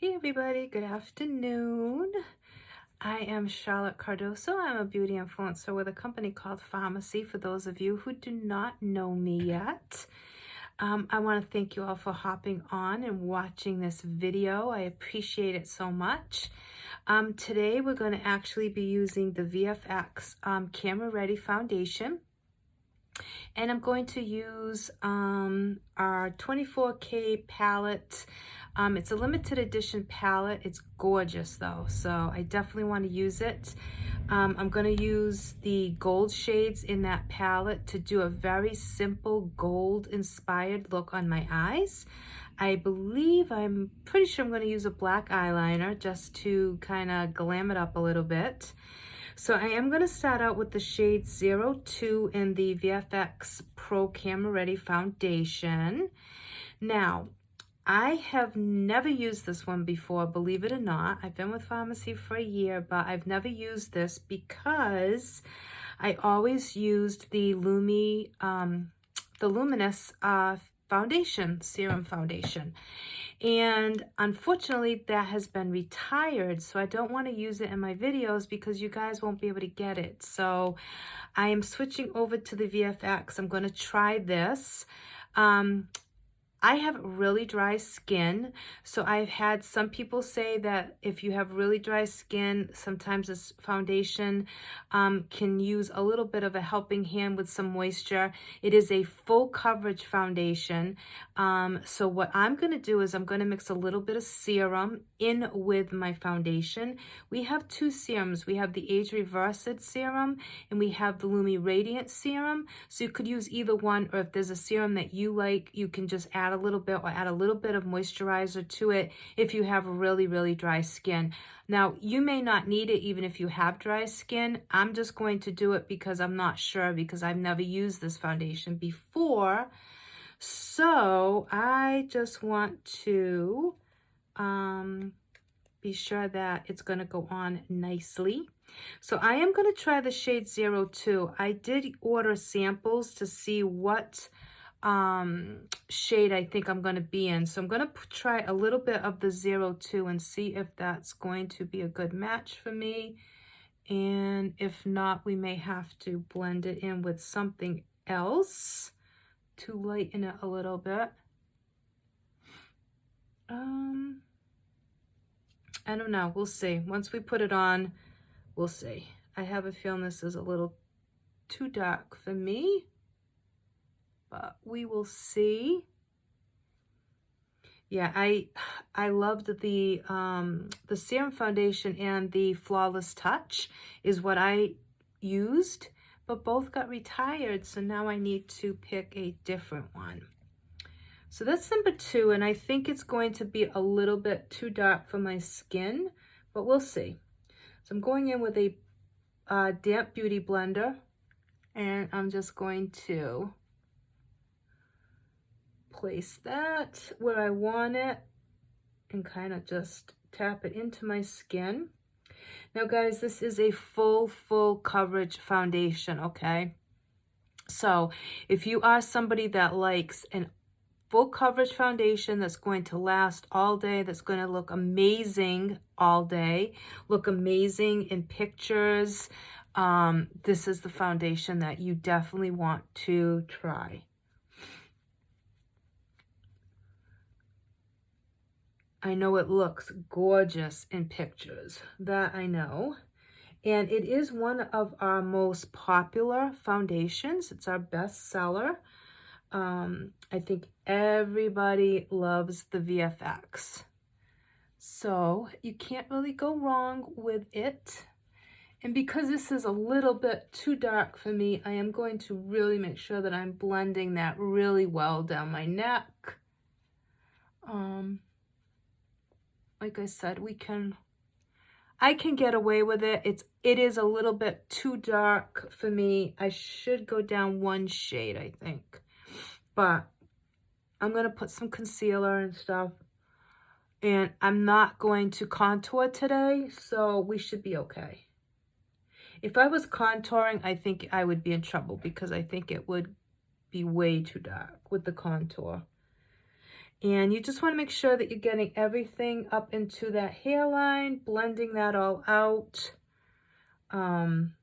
Hey everybody, good afternoon. I am Charlotte Cardoso. I'm a beauty influencer with a company called Pharmacy for those of you who do not know me yet. I want to thank you all for hopping on and watching this video. I appreciate it so much. Today we're going to actually be using the VFX Camera Ready Foundation. And I'm going to use our 24K palette. It's a limited edition palette. It's gorgeous though, so I definitely want to use it. I'm going to use the gold shades in that palette to do a very simple gold inspired look on my eyes. I'm pretty sure I'm going to use a black eyeliner just to kind of glam it up a little bit. So I am going to start out with the shade 02 in the VFX Pro Camera Ready Foundation. Now, I have never used this one before, believe it or not. I've been with Pharmacy for a year, but I've never used this because I always used the Luminous serum foundation. And unfortunately, that has been retired, so I don't want to use it in my videos because you guys won't be able to get it. So I am switching over to the VFX. I'm going to try this. I have really dry skin, so I've had some people say that if you have really dry skin, sometimes this foundation can use a little bit of a helping hand with some moisture. It is a full coverage foundation, so what I'm going to do is I'm going to mix a little bit of serum in with my foundation. We have two serums. We have the Age Reversed serum and we have the Lumi Radiant serum, so you could use either one, or if there's a serum that you like, you can just add a little bit or add a little bit of moisturizer to it if you have really dry skin. Now, you may not need it even if you have dry skin. I'm just going to do it because I'm not sure, because I've never used this foundation before. So I just want to be sure that it's going to go on nicely. So I am going to try the shade 02. I did order samples to see what shade I think I'm going to be in. So I'm going to try a little bit of the 02 and see if that's going to be a good match for me. And if not, we may have to blend it in with something else to lighten it a little bit. I don't know. We'll see. Once we put it on, we'll see. I have a feeling this is a little too dark for me, but we will see. Yeah, I loved the serum foundation, and the Flawless Touch is what I used, but both got retired, so now I need to pick a different one. So that's number 2, and I think it's going to be a little bit too dark for my skin, but we'll see. So I'm going in with a damp beauty blender, and I'm just going to place that where I want it and kind of just tap it into my skin. Now guys, this is a full coverage foundation, okay? So if you are somebody that likes an full coverage foundation that's going to last all day, that's going to look amazing all day, look amazing in pictures, this is the foundation that you definitely want to try. I know it looks gorgeous in pictures, that I know. And it is one of our most popular foundations. It's our best seller. I think everybody loves the VFX. So you can't really go wrong with it. And because this is a little bit too dark for me, I am going to really make sure that I'm blending that really well down my neck. Like I said, I can get away with it. It is a little bit too dark for me. I should go down one shade, I think. But I'm going to put some concealer and stuff. And I'm not going to contour today, so we should be okay. If I was contouring, I think I would be in trouble because I think it would be way too dark with the contour. And you just want to make sure that you're getting everything up into that hairline, blending that all out around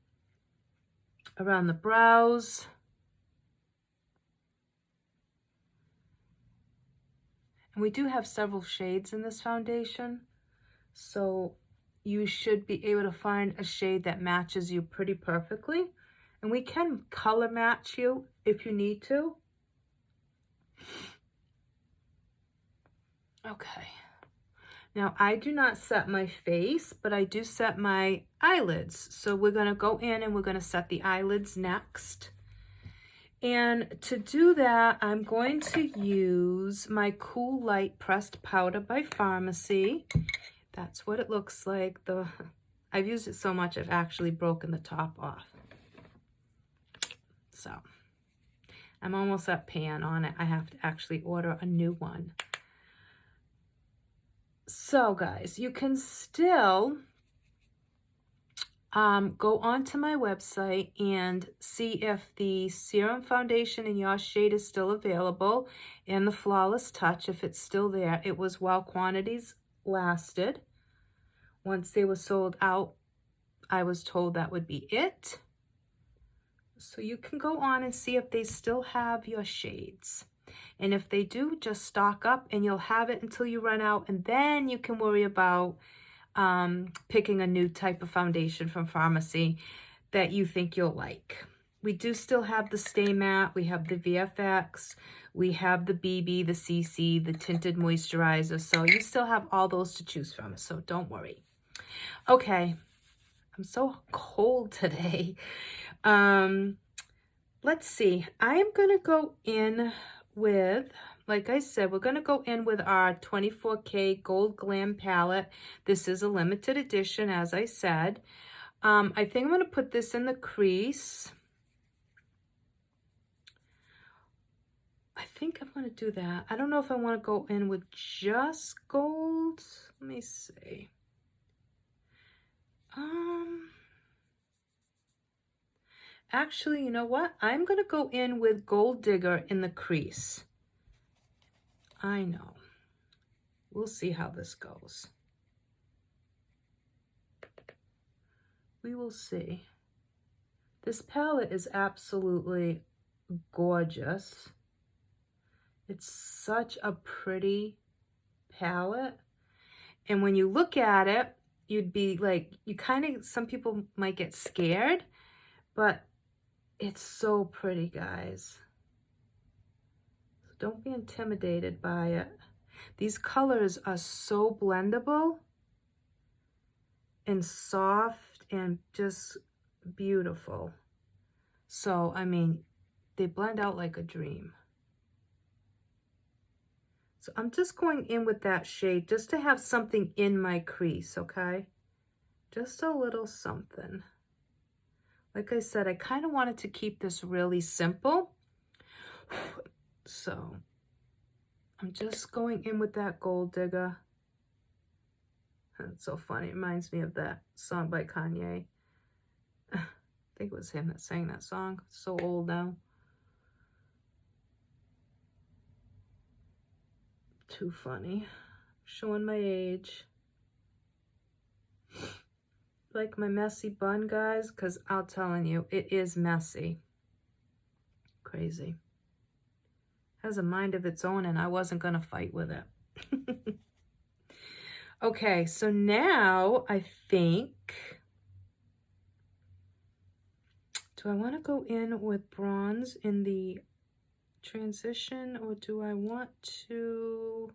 the brows. And we do have several shades in this foundation, so you should be able to find a shade that matches you pretty perfectly. And we can color match you if you need to. Okay. Now, I do not set my face, but I do set my eyelids. So we're going to go in and we're going to set the eyelids next. And to do that, I'm going to use my Cool Light Pressed Powder by Pharmacy. That's what it looks like. I've used it so much, I've actually broken the top off. So I'm almost at pan on it. I have to actually order a new one. So guys, you can still go onto my website and see if the serum foundation in your shade is still available, and the Flawless Touch, if it's still there. It was while quantities lasted. Once they were sold out, I was told that would be it. So you can go on and see if they still have your shades. And if they do, just stock up and you'll have it until you run out, and then you can worry about picking a new type of foundation from Pharmacy that you think you'll like. We do still have the Stay Matte, we have the VFX, we have the BB, the CC, the Tinted Moisturizer. So you still have all those to choose from, so don't worry. Okay, I'm so cold today. Let's see. I am going to go in with, like I said, we're going to go in with our 24K Gold Glam palette. This is a limited edition, as I said. I think I'm going to put this in the crease. I think I'm going to do that. I don't know if I want to go in with just gold. Let me see. Actually, you know what? I'm going to go in with Gold Digger in the crease. I know. We'll see how this goes. We will see. This palette is absolutely gorgeous. It's such a pretty palette. And when you look at it, you'd be like, some people might get scared, but it's so pretty, guys. So don't be intimidated by it. These colors are so blendable and soft and just beautiful. So, I mean, they blend out like a dream. So I'm just going in with that shade just to have something in my crease, okay? Just a little something. Like I said, I kind of wanted to keep this really simple. So I'm just going in with that Gold Digger. It's so funny. It reminds me of that song by Kanye. I think it was him that sang that song. It's so old now. Too funny. Showing my age. Like my messy bun, guys, because I'm telling you, it is messy. Crazy. Has a mind of its own, and I wasn't going to fight with it. Okay, so now I think, do I want to go in with bronze in the transition, or do I want to,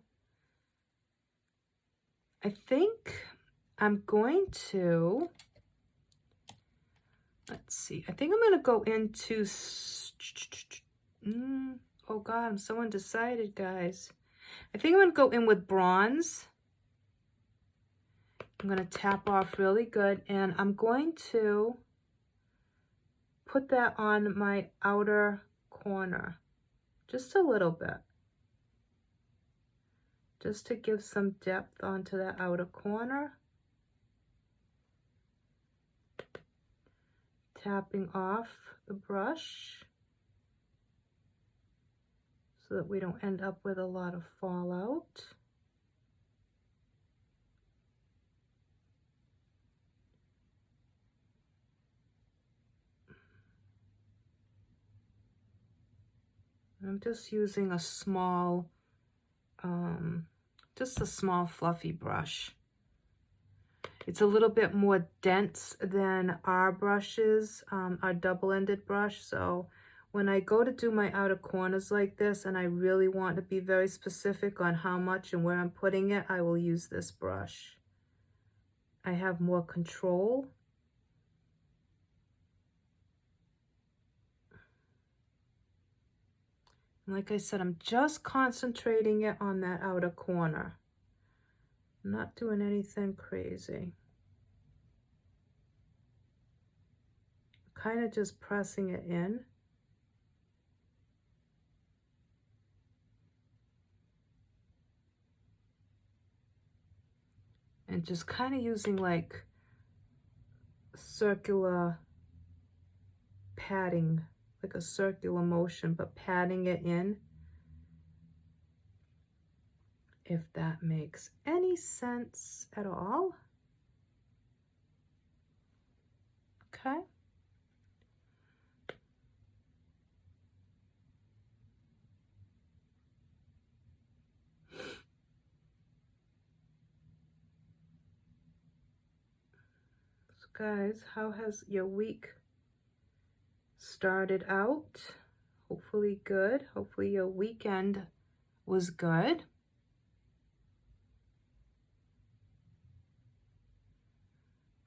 I think I'm going to, let's see, I think I'm going to go into, oh God, I'm so undecided, guys. I think I'm going to go in with bronze. I'm going to tap off really good, and I'm going to put that on my outer corner, just a little bit, just to give some depth onto that outer corner. Tapping off the brush. so that we don't end up with a lot of fallout. I'm just using a small, just a small fluffy brush. It's a little bit more dense than our brushes, our double-ended brush. So when I go to do my outer corners like this, and I really want to be very specific on how much and where I'm putting it, I will use this brush. I have more control. And like I said, I'm just concentrating it on that outer corner. I'm not doing anything crazy. Kind of just pressing it in. And just kind of using like circular patting, like a circular motion, but patting it in, if that makes any sense at all. Okay. So guys, how has your week started out? Hopefully good. Hopefully your weekend was good.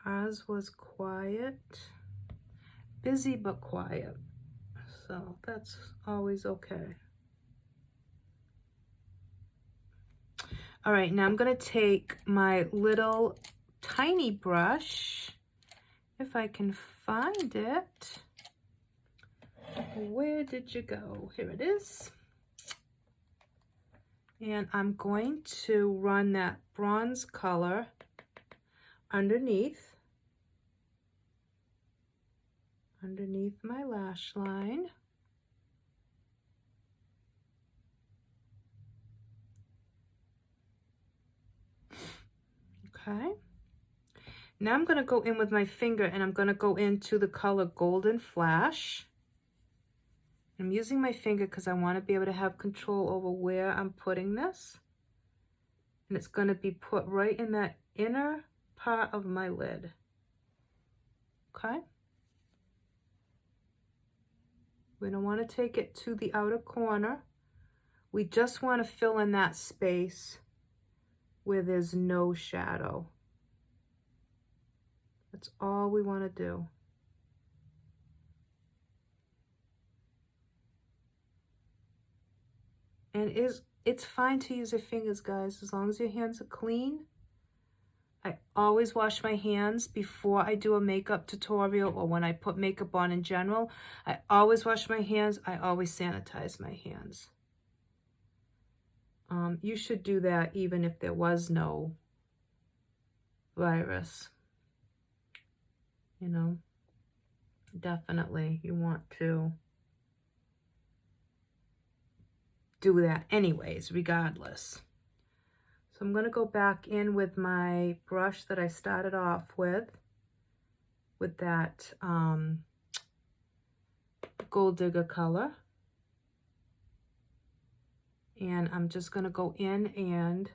Ours was quiet. Busy but quiet. So that's always okay. All right, now I'm going to take my little tiny brush, if I can find it. Where did you go? Here it is. And I'm going to run that bronze color underneath my lash line. Okay. Now I'm going to go in with my finger and I'm going to go into the color Golden Flash. I'm using my finger because I want to be able to have control over where I'm putting this. And it's going to be put right in that inner part of my lid. Okay. We don't want to take it to the outer corner. We just want to fill in that space where there's no shadow. That's all we want to do. And it's fine to use your fingers, guys, as long as your hands are clean. I always wash my hands before I do a makeup tutorial or when I put makeup on in general. I always wash my hands. I always sanitize my hands. You should do that even if there was no virus. You know, definitely you want to do that anyways, regardless. So I'm going to go back in with my brush that I started off with that Gold Digger color. And I'm just going to go in and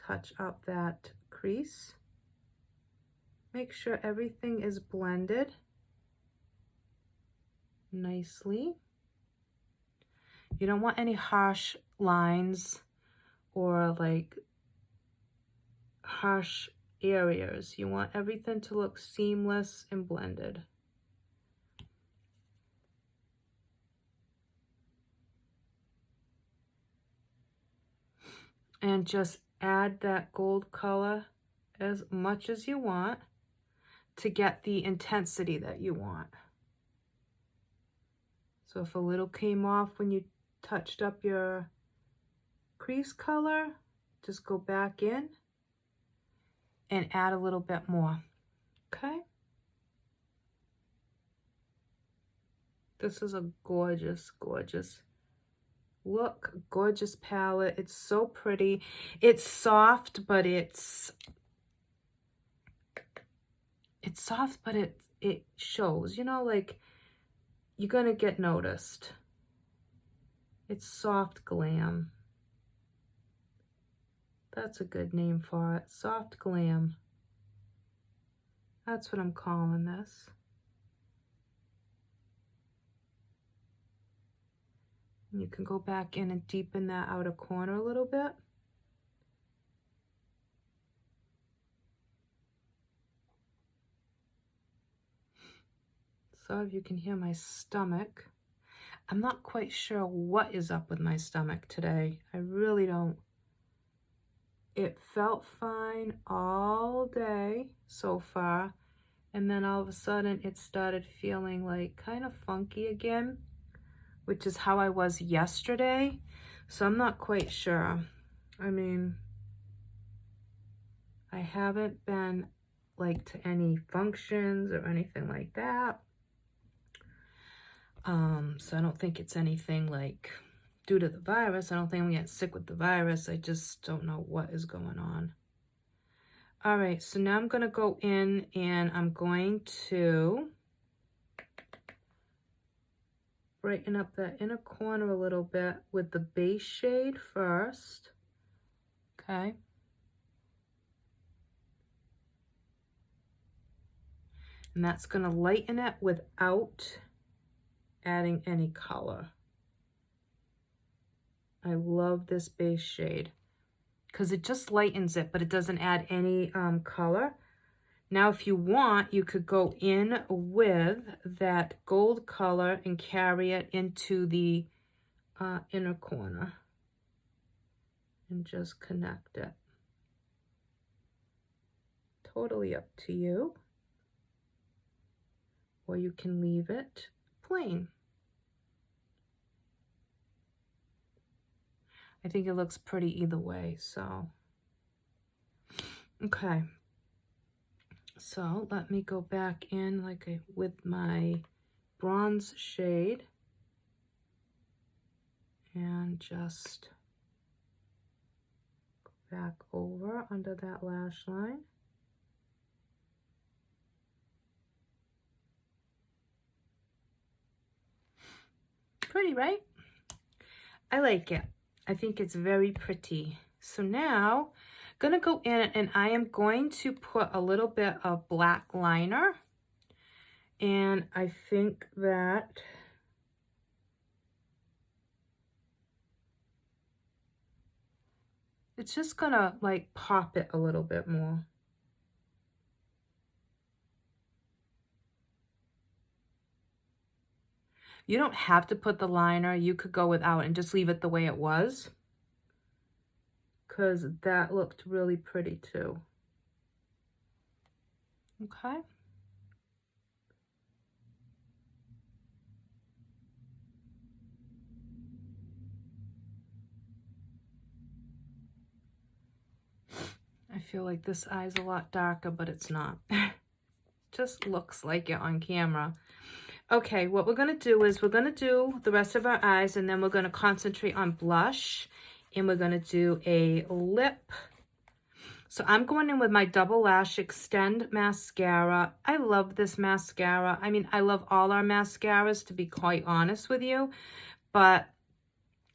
touch up that crease. Make sure everything is blended nicely. You don't want any harsh lines or like harsh areas. You want everything to look seamless and blended. And just add that gold color as much as you want to get the intensity that you want. So if a little came off when you touched up your crease color, just go back in and add a little bit more. Okay? This is a gorgeous, gorgeous look. Gorgeous palette. It's so pretty. It's soft, but it's soft, but it shows, you know, like you're gonna get noticed. It's soft glam. That's a good name for it. Soft glam. That's what I'm calling this. And you can go back in and deepen that outer corner a little bit. So if you can hear my stomach, I'm not quite sure what is up with my stomach today. I really don't. It felt fine all day so far, and then all of a sudden it started feeling like kind of funky again, which is how I was yesterday. So I'm not quite sure. I mean, I haven't been like to any functions or anything like that. So I don't think it's anything like due to the virus. I don't think I'm getting sick with the virus. I just don't know what is going on. All right, so now I'm gonna go in and I'm going to brighten up that inner corner a little bit with the base shade first. Okay. And that's gonna lighten it without adding any color. I love this base shade because it just lightens it, but it doesn't add any color. Now, if you want, you could go in with that gold color and carry it into the inner corner and just connect it. Totally up to you. Or you can leave it plain. I think it looks pretty either way, so. Okay. So let me go back in with my bronze shade and just go back over under that lash line. Pretty, right? I like it. I think it's very pretty. So now I'm gonna go in and I am going to put a little bit of black liner. And I think that it's just gonna like pop it a little bit more. You don't have to put the liner. You could go without and just leave it the way it was, because that looked really pretty too. Okay. I feel like this eye is a lot darker, but it's not. Just looks like it on camera. Okay, what we're going to do is we're going to do the rest of our eyes, and then we're going to concentrate on blush, and we're going to do a lip. So I'm going in with my Double Lash Extend mascara. I love this mascara. I mean, I love all our mascaras, to be quite honest with you. But,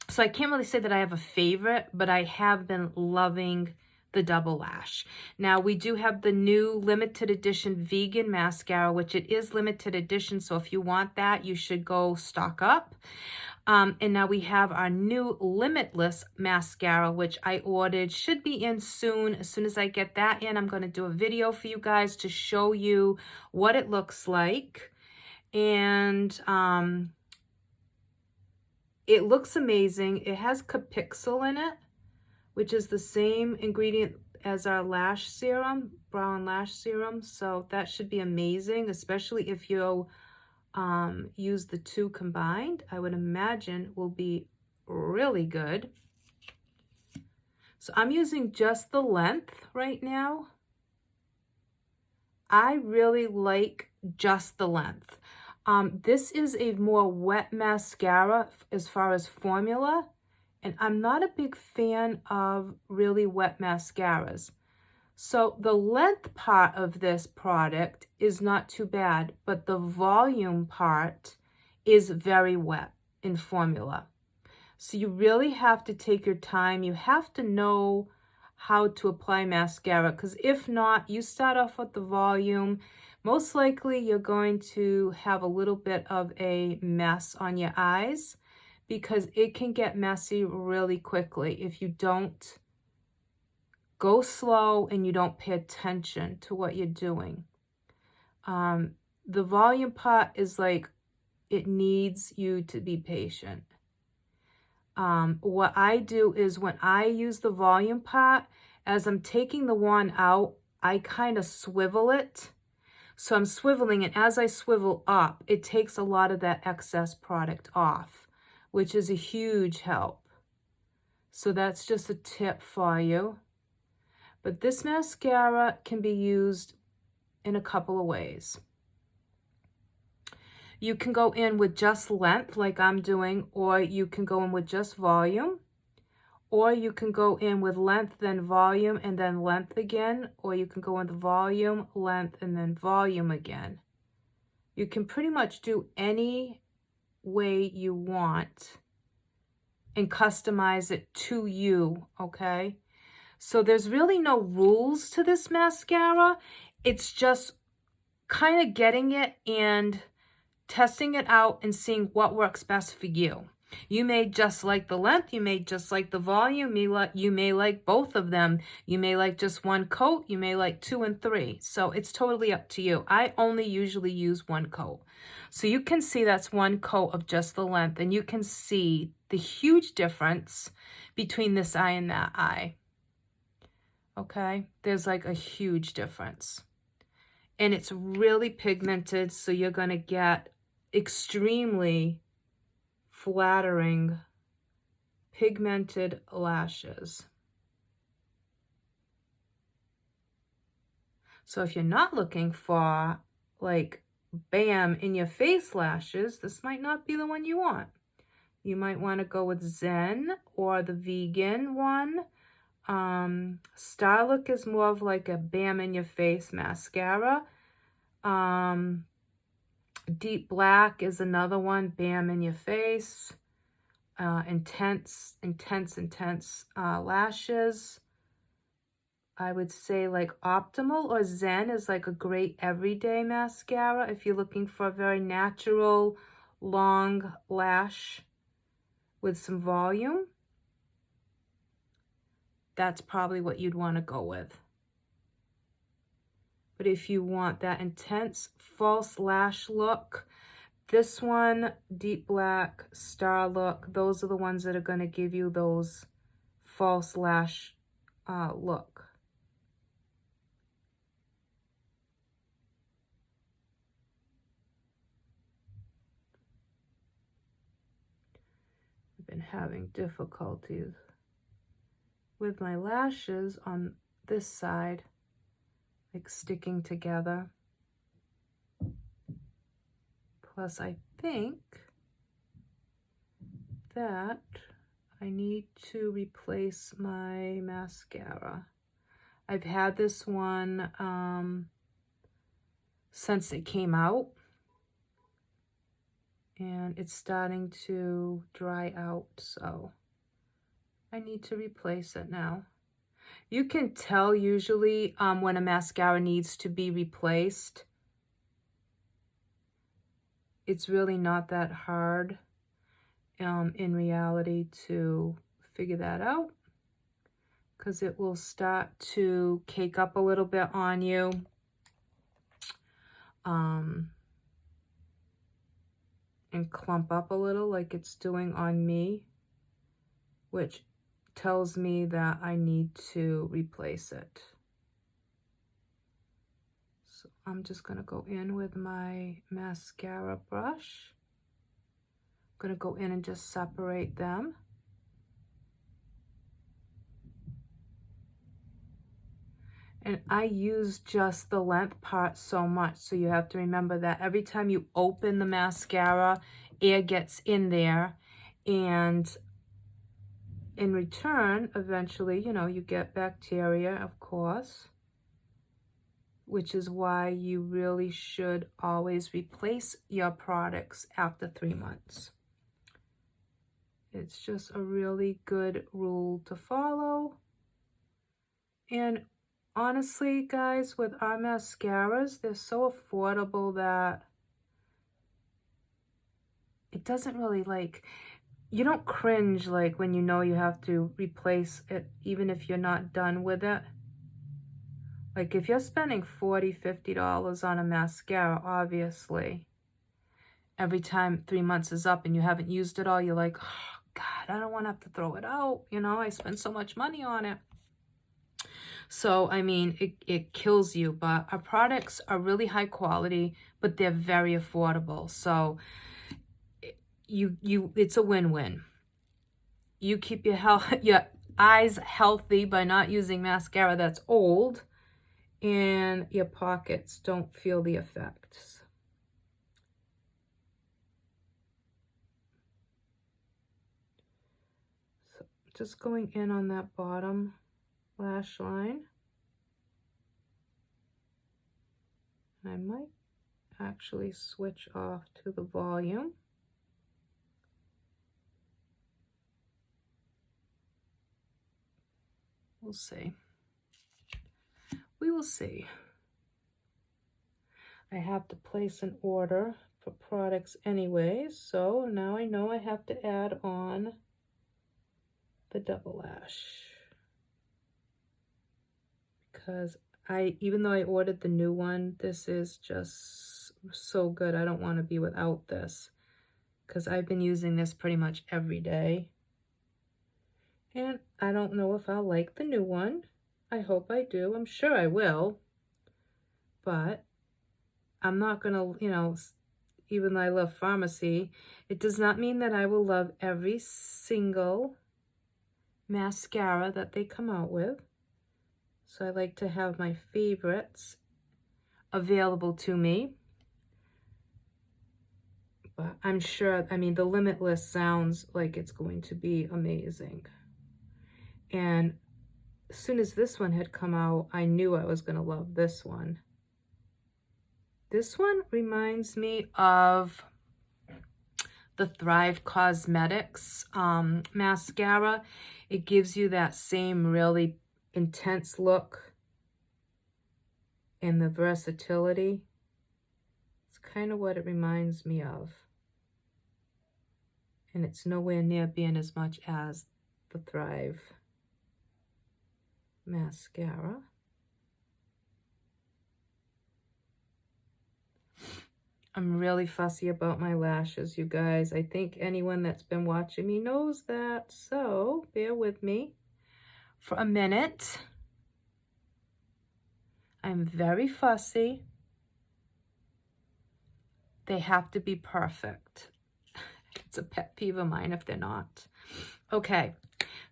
so I can't really say that I have a favorite, but I have been loving the Double Lash. Now, we do have the new limited edition vegan mascara, which it is limited edition. So if you want that, you should go stock up. And now we have our new Limitless mascara, which I ordered, should be in soon. As soon as I get that in, I'm going to do a video for you guys to show you what it looks like. And it looks amazing. It has Capixyl in it, which is the same ingredient as our lash serum, brow and lash serum. So that should be amazing, especially if you use the two combined. I would imagine will be really good. So I'm using just the length right now. I really like just the length. This is a more wet mascara as far as formula, and I'm not a big fan of really wet mascaras. So the length part of this product is not too bad, but the volume part is very wet in formula. So you really have to take your time. You have to know how to apply mascara, because if not, you start off with the volume, most likely you're going to have a little bit of a mess on your eyes, because it can get messy really quickly if you don't go slow and you don't pay attention to what you're doing. The volume part is like, it needs you to be patient. What I do is when I use the volume part, as I'm taking the wand out, I kind of swivel it. So I'm swiveling it. As I swivel up, it takes a lot of that excess product off, which is a huge help. So that's just a tip for you. But this mascara can be used in a couple of ways. You can go in with just length like I'm doing, or you can go in with just volume, or you can go in with length, then volume, and then length again, or you can go in the volume, length, and then volume again. You can pretty much do any way you want and customize it to you, okay? So there's really no rules to this mascara. It's just kind of getting it and testing it out and seeing what works best for you. You may just like the length, you may just like the volume, you may like both of them. You may like just one coat, you may like 2 and 3. So it's totally up to you. I only usually use one coat. So you can see that's one coat of just the length, and you can see the huge difference between this eye and that eye. Okay, there's like a huge difference. And it's really pigmented, so you're going to get extremely flattering pigmented lashes. So if you're not looking for like bam in your face lashes, this might not be the one you want. You might want to go with Zen or the vegan one. Starlook is more of like a bam in your face mascara. Deep Black is another one, bam in your face. Intense lashes. I would say like Optimal or Zen is like a great everyday mascara if you're looking for a very natural, long lash with some volume. That's probably what you'd want to go with. But if you want that intense false lash look, this one, Deep Black, Starlook, those are the ones that are going to give you those false lash look. I've been having difficulties with my lashes on this side, like sticking together. Plus, I think that I need to replace my mascara. I've had this one since it came out, and it's starting to dry out, so I need to replace it now. You can tell usually when a mascara needs to be replaced. It's really not that hard in reality to figure that out, because it will start to cake up a little bit on you. And clump up a little like it's doing on me, which tells me that I need to replace it. So I'm just going to go in with my mascara brush. I'm going to go in and just separate them. And I use just the length part so much, so you have to remember that every time you open the mascara, air gets in there, and in return, eventually, you know, you get bacteria, of course, which is why you really should always replace your products after 3 months. It's just a really good rule to follow. And honestly, guys, with our mascaras, they're so affordable that it doesn't really, like, you don't cringe like when you know you have to replace it, even if you're not done with it. Like if you're spending $40, $50 on a mascara, obviously, every time 3 months is up and you haven't used it all, you're like, oh, God, I don't want to have to throw it out. You know, I spent so much money on it. So, I mean, it kills you, but our products are really high quality, but they're very affordable. So it's a win-win. You keep your eyes healthy by not using mascara that's old, and your pockets don't feel the effects. So just going in on that bottom lash line. And I might actually switch off to the volume. We'll see. We will see. I have to place an order for products anyway, so now I know I have to add on the double lash. Because even though I ordered the new one, this is just so good. I don't want to be without this, because I've been using this pretty much every day. And I don't know if I'll like the new one. I hope I do. I'm sure I will. But I'm not going to, you know, even though I love Pharmacy, it does not mean that I will love every single mascara that they come out with. So I like to have my favorites available to me. But I'm sure, I mean, the Limitless sounds like it's going to be amazing. And as soon as this one had come out, I knew I was going to love this one. This one reminds me of the Thrive Cosmetics mascara. It gives you that same really intense look and the versatility. It's kind of what it reminds me of. And it's nowhere near being as much as the Thrive mascara. I'm really fussy about my lashes, you guys. I think anyone that's been watching me knows that, so bear with me for a minute. I'm very fussy. They have to be perfect. It's a pet peeve of mine if they're not. Okay,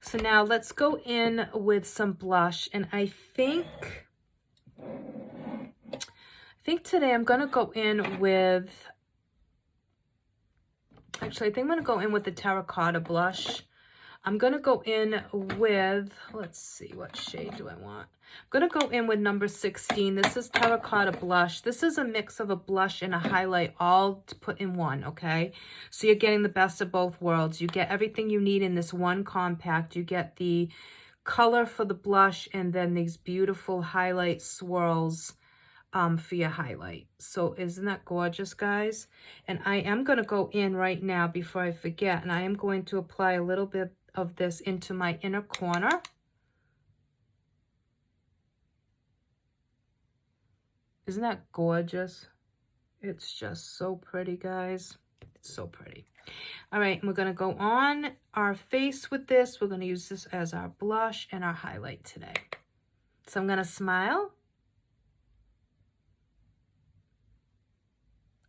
so now let's go in with some blush, and I think today I'm going to go in with, actually, I think I'm going to go in with the Terracotta blush. I'm going to go in with, let's see, what shade do I want? I'm going to go in with number 16. This is Terracotta blush. This is a mix of a blush and a highlight all to put in one, okay? So you're getting the best of both worlds. You get everything you need in this one compact. You get the color for the blush and then these beautiful highlight swirls for your highlight. So isn't that gorgeous, guys? And I am going to go in right now before I forget, and I am going to apply a little bit of this into my inner corner. Isn't that gorgeous? It's just so pretty, guys. It's so pretty. All right, and we're going to go on our face with this. We're going to use this as our blush and our highlight today. So I'm going to smile.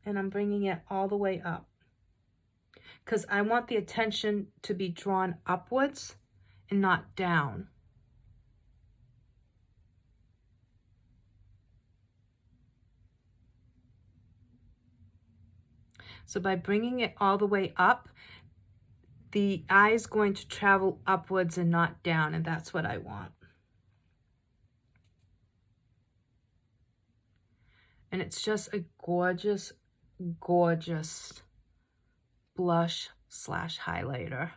And I'm bringing it all the way up, because I want the attention to be drawn upwards and not down. So by bringing it all the way up, the eye is going to travel upwards and not down, and that's what I want. And it's just a gorgeous, gorgeous blush slash highlighter.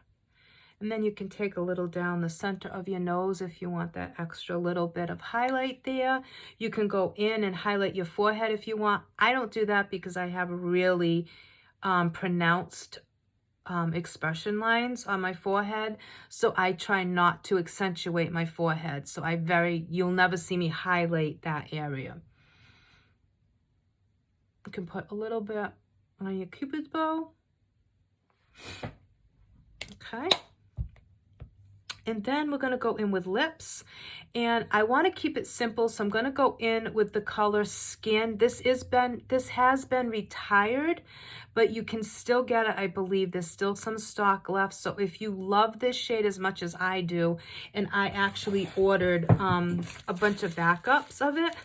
And then you can take a little down the center of your nose if you want that extra little bit of highlight there. You can go in and highlight your forehead if you want. I don't do that because I have really pronounced expression lines on my forehead, so I try not to accentuate my forehead. So you'll never see me highlight that area. You can put a little bit on your Cupid's bow. Okay. And then we're going to go in with lips, and I want to keep it simple, so I'm going to go in with the color Skin. This has been retired, but you can still get it. I believe there's still some stock left, so if you love this shade as much as I do, and I actually ordered a bunch of backups of it,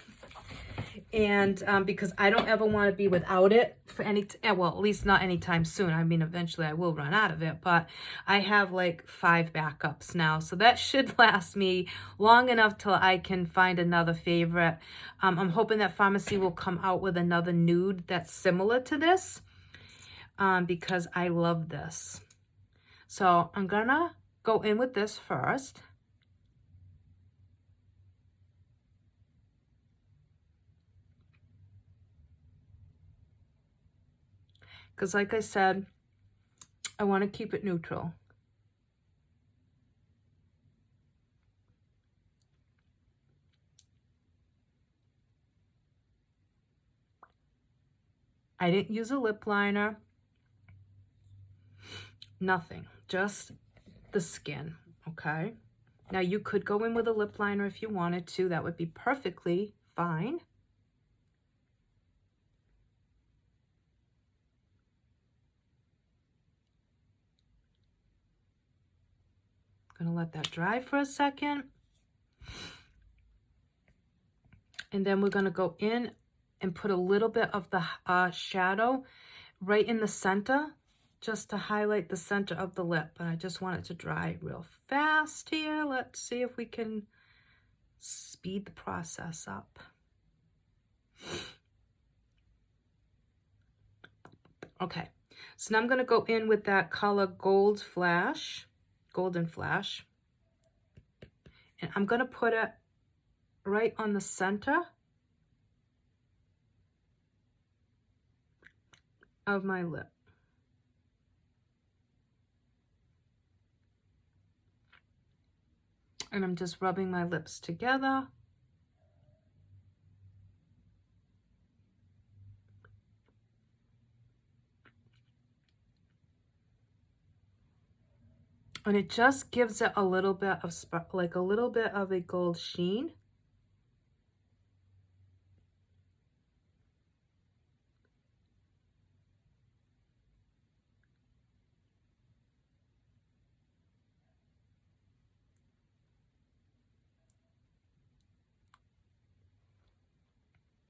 and because I don't ever want to be without it for well, at least not anytime soon. I mean, eventually I will run out of it, but I have like 5 backups now, so that should last me long enough till I can find another favorite. I'm hoping that Pharmacy will come out with another nude that's similar to this, because I love this. So I'm gonna go in with this first. Because like I said, I want to keep it neutral. I didn't use a lip liner. Nothing. Just the skin, okay? Now you could go in with a lip liner if you wanted to. That would be perfectly fine. Gonna let that dry for a second. And then we're gonna go in and put a little bit of the shadow right in the center, just to highlight the center of the lip. And I just want it to dry real fast here. Let's see if we can speed the process up. Okay, so now I'm gonna go in with that color Golden Flash. And I'm going to put it right on the center of my lip. And I'm just rubbing my lips together. And it just gives it a little bit of like a little bit of a gold sheen.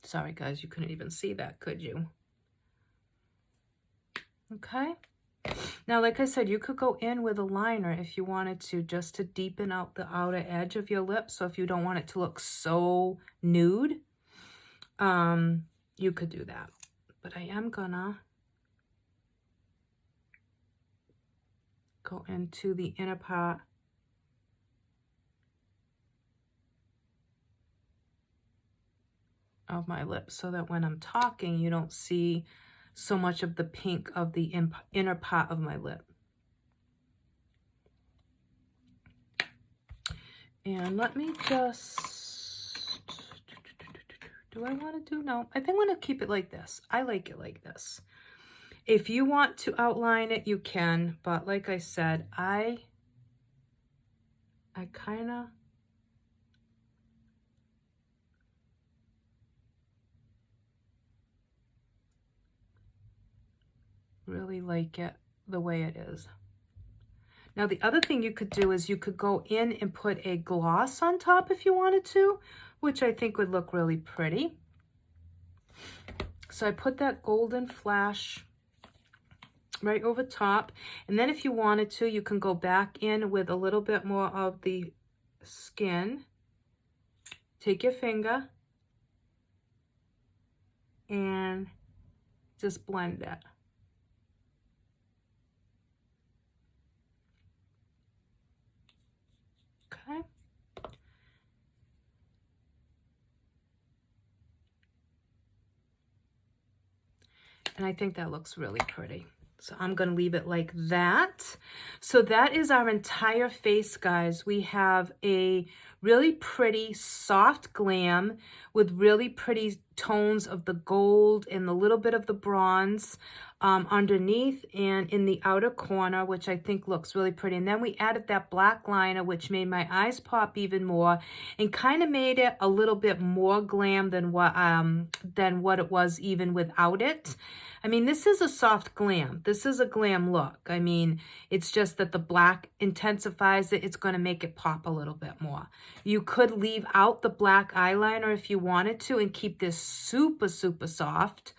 Sorry guys, you couldn't even see that, could you? Okay. Now, like I said, you could go in with a liner if you wanted to, just to deepen out the outer edge of your lip. So if you don't want it to look so nude, you could do that. But I am gonna go into the inner part of my lips so that when I'm talking, you don't see so much of the pink of the inner part of my lip. And let me just, do I want to do, no, I think I'm going to keep it like this. I like it like this. If you want to outline it, you can, but like I said, I kind of really like it the way it is. Now, the other thing you could do is you could go in and put a gloss on top if you wanted to, which I think would look really pretty. So I put that Golden Flash right over top. And then if you wanted to, you can go back in with a little bit more of the skin. Take your finger and just blend it. Okay. And I think that looks really pretty. So I'm going to leave it like that. So that is our entire face, guys. We have a really pretty soft glam with really pretty tones of the gold and a little bit of the bronze underneath and in the outer corner, which I think looks really pretty. And then we added that black liner, which made my eyes pop even more and kind of made it a little bit more glam than what it was even without it. I mean, this is a soft glam. This is a glam look. I mean, it's just that the black intensifies it. It's going to make it pop a little bit more. You could leave out the black eyeliner if you wanted to and keep this super, super soft.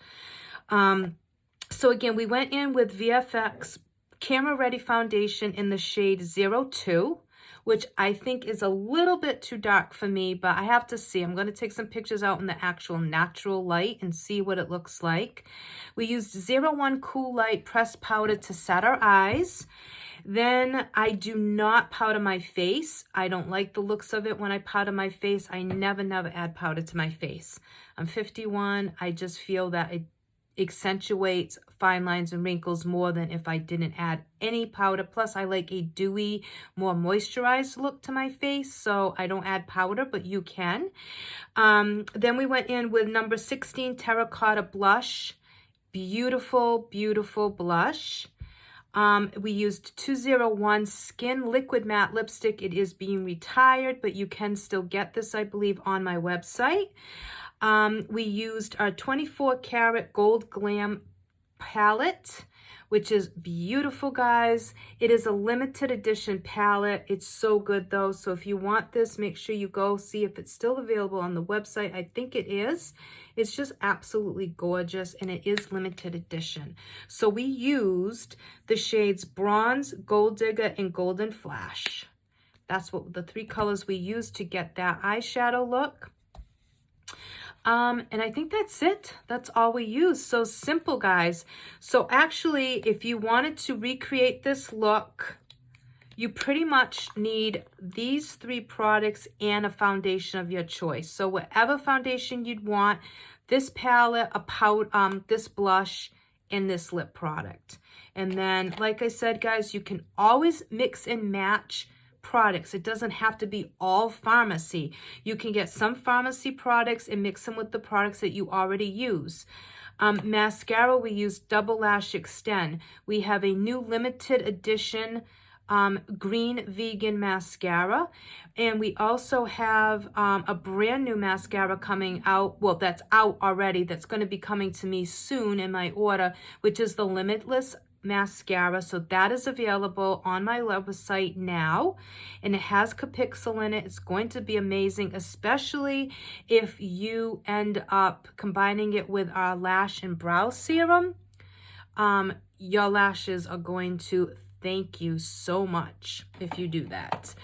So again, we went in with VFX Camera Ready Foundation in the shade 02. Which I think is a little bit too dark for me, but I have to see. I'm going to take some pictures out in the actual natural light and see what it looks like. We used 01 Cool Light pressed powder to set our eyes. Then I do not powder my face. I don't like the looks of it when I powder my face. I never add powder to my face. I'm 51. I just feel that it accentuates fine lines and wrinkles more than if I didn't add any powder. Plus, I like a dewy, more moisturized look to my face, so I don't add powder, but you can. Then we went in with number 16 Terracotta Blush. Beautiful, beautiful blush. We used 201 Skin Liquid Matte Lipstick. It is being retired, but you can still get this, I believe, on my website. We used our 24 karat gold glam palette, which is beautiful, guys. It is a limited edition palette. It's so good though. So if you want this, make sure you go see if it's still available on the website. I think it is. It's just absolutely gorgeous and it is limited edition. So we used the shades Bronze, Gold Digger, and Golden Flash. That's what the three colors we used to get that eyeshadow look. And I think that's it. That's all we use. So simple, guys. So actually, if you wanted to recreate this look, you pretty much need these three products and a foundation of your choice. So whatever foundation you'd want, this palette, this blush, and this lip product. And then, like I said, guys, you can always mix and match products. It doesn't have to be all pharmacy. You can get some pharmacy products and mix them with the products that you already use. Mascara, we use Double Lash Extend. We have a new limited edition green vegan mascara, and we also have a brand new mascara coming out. Well, that's out already. That's going to be coming to me soon in my order, which is the Limitless mascara. So that is available on my website now, and it has Capixyl in it. It's going to be amazing, especially if you end up combining it with our lash and brow serum. Your lashes are going to thank you so much if you do that.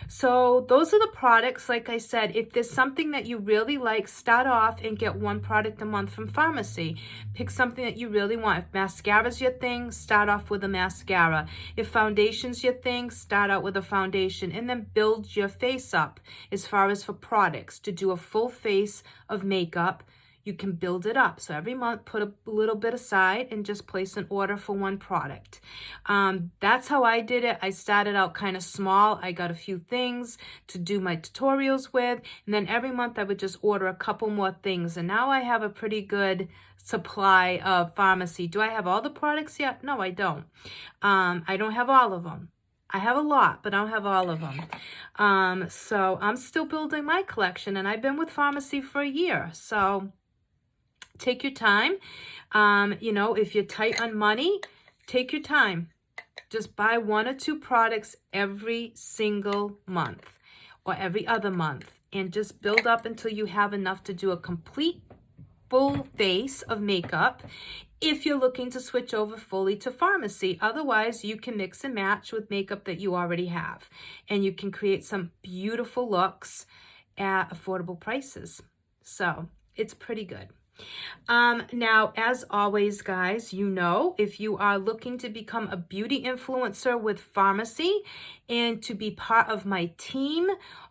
So those are the products. Like I said, if there's something that you really like, start off and get one product a month from pharmacy. Pick something that you really want. If mascara's your thing, start off with a mascara. If foundation's your thing, start out with a foundation and then build your face up as far as for products. To do a full face of makeup, you can build it up. So every month, put a little bit aside and just place an order for one product. That's how I did it. I started out kind of small. I got a few things to do my tutorials with. And then every month I would just order a couple more things. And now I have a pretty good supply of pharmacy. Do I have all the products yet? No, I don't. I don't have all of them. I have a lot, but I don't have all of them. So I'm still building my collection, and I've been with pharmacy for a year. So take your time. You know, if you're tight on money, take your time. Just buy one or two products every single month or every other month and just build up until you have enough to do a complete full face of makeup. if you're looking to switch over fully to pharmacy. Otherwise, you can mix and match with makeup that you already have, and you can create some beautiful looks at affordable prices. So it's pretty good. Now, as always, guys, you know, if you are looking to become a beauty influencer with pharmacy and to be part of my team,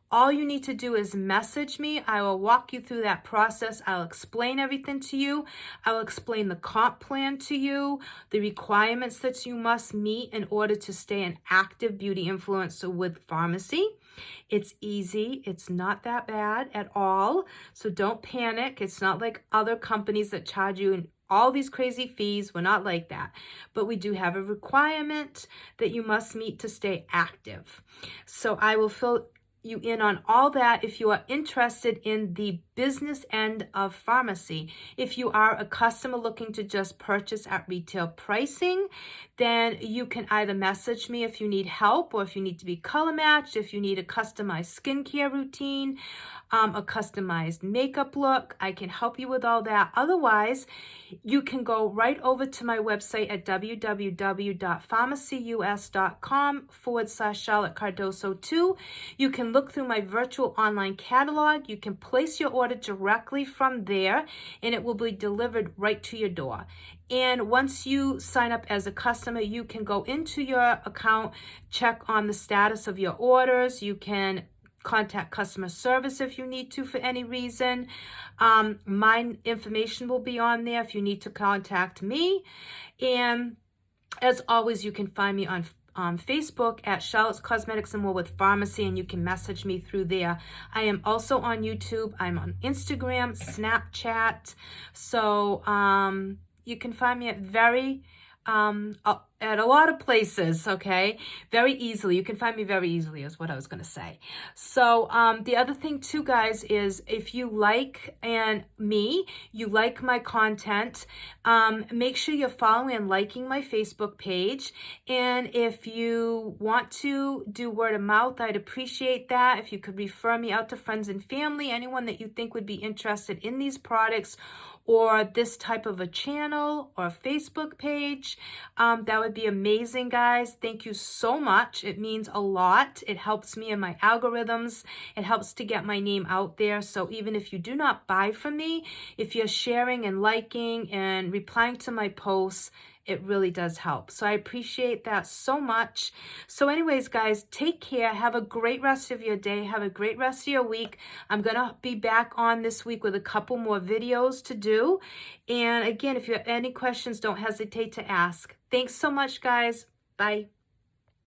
all you need to do is message me. I will walk you through that process. I'll explain everything to you. I'll explain the comp plan to you, the requirements that you must meet in order to stay an active beauty influencer with pharmacy. It's easy. It's not that bad at all. So don't panic. It's not like other companies that charge you all these crazy fees. We're not like that. But we do have a requirement that you must meet to stay active. So I will fill you in on all that if you are interested in the business end of pharmacy. If you are a customer looking to just purchase at retail pricing, then you can either message me if you need help, or if you need to be color matched, if you need a customized skincare routine, a customized makeup look. I can help you with all that. Otherwise, you can go right over to my website at www.pharmacyus.com/Charlotte Cardoso 2. You can look through my virtual online catalog. You can place your order directly from there, and it will be delivered right to your door. And once you sign up as a customer, you can go into your account, check on the status of your orders. You can contact customer service if you need to for any reason. My information will be on there if you need to contact me. And as always, you can find me on Facebook at Charlotte's Cosmetics and More with Pharmacy, and you can message me through there. I am also on YouTube. I'm on Instagram, Snapchat. So you can find me at a lot of places, okay? Very easily. You can find me very easily is what I was going to say. So the other thing too, guys, is if you like you like my content, make sure you're following and liking my Facebook page. And if you want to do word of mouth, I'd appreciate that. If you could refer me out to friends and family, anyone that you think would be interested in these products or this type of a channel or Facebook page, that would be amazing, guys. Thank you so much. It means a lot. It helps me in my algorithms. It helps to get my name out there. So even if you do not buy from me, if you're sharing and liking and replying to my posts, it really does help. So I appreciate that so much. So anyways, guys, take care. Have a great rest of your day. Have a great rest of your week. I'm going to be back on this week with a couple more videos to do. And again, if you have any questions, don't hesitate to ask. Thanks so much, guys. Bye.